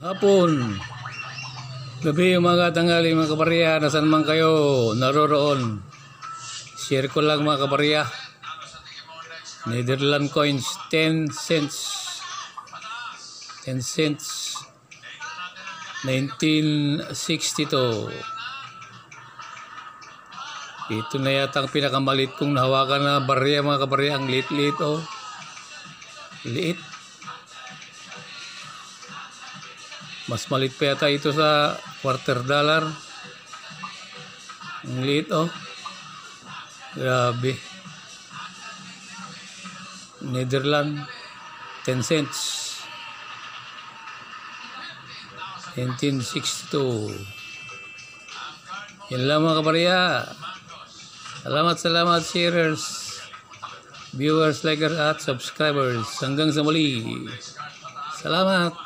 Hapon, gabi, umaga, tanghali mga kabarya, nasan man kayo naroroon. Share ko lang mga kabarya. Netherland coins, 10 cents. 10 cents. 1962. Ito na yata ang pinakamalit kong nahawakan na barya mga kabarya. Ang liit-liit oh. Liit. Mas malit pa yata ito sa $quarter. Ang liit oh. Grabe. Netherland 10 cents. 1962. Yan lang mga kabarya. Salamat sharers, viewers, likers at subscribers. Hanggang sa muli. Salamat.